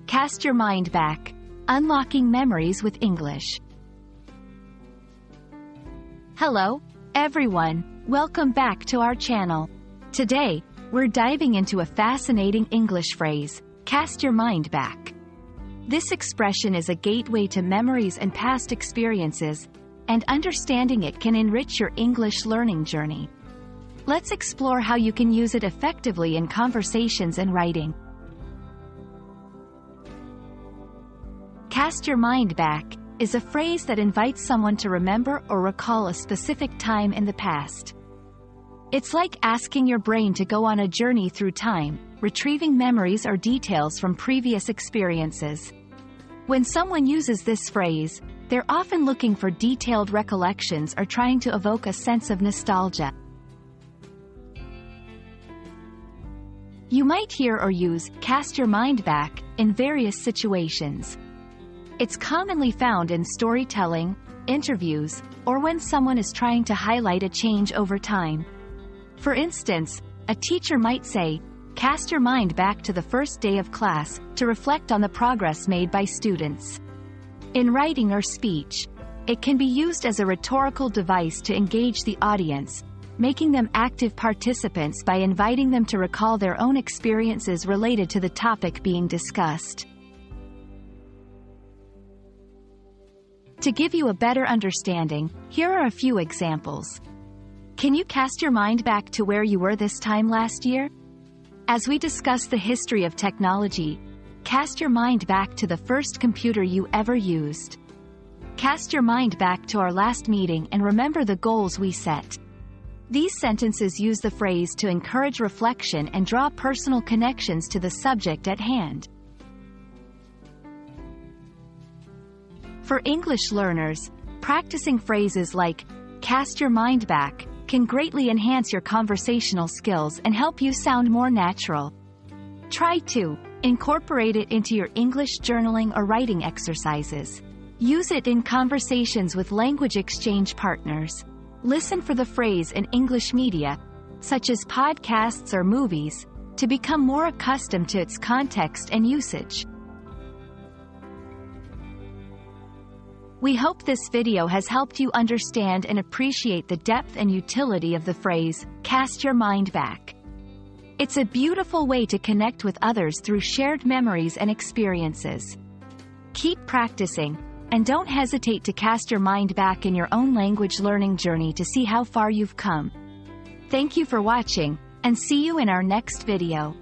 Cast your mind back. Unlocking memories with English. Hello, everyone. Welcome back to our channel. Today, we're diving into a fascinating English phrase, cast your mind back. This expression is a gateway to memories and past experiences, and understanding it can enrich your English learning journey. Let's explore how you can use it effectively in conversations and writing. Cast your mind back is a phrase that invites someone to remember or recall a specific time in the past. It's like asking your brain to go on a journey through time, retrieving memories or details from previous experiences. When someone uses this phrase, they're often looking for detailed recollections or trying to evoke a sense of nostalgia. You might hear or use cast your mind back in various situations. It's commonly found in storytelling, interviews, or when someone is trying to highlight a change over time. For instance, a teacher might say, cast your mind back to the first day of class to reflect on the progress made by students. In writing or speech, it can be used as a rhetorical device to engage the audience, making them active participants by inviting them to recall their own experiences related to the topic being discussed. To give you a better understanding, here are a few examples. Can you cast your mind back to where you were this time last year? As we discuss the history of technology, cast your mind back to the first computer you ever used. Cast your mind back to our last meeting and remember the goals we set. These sentences use the phrase to encourage reflection and draw personal connections to the subject at hand. For English learners, practicing phrases like cast your mind back can greatly enhance your conversational skills and help you sound more natural. Try to incorporate it into your English journaling or writing exercises. Use it in conversations with language exchange partners. Listen for the phrase in English media, such as podcasts or movies, to become more accustomed to its context and usage. We hope this video has helped you understand and appreciate the depth and utility of the phrase, cast your mind back. It's a beautiful way to connect with others through shared memories and experiences. Keep practicing, and don't hesitate to cast your mind back in your own language learning journey to see how far you've come. Thank you for watching, and see you in our next video.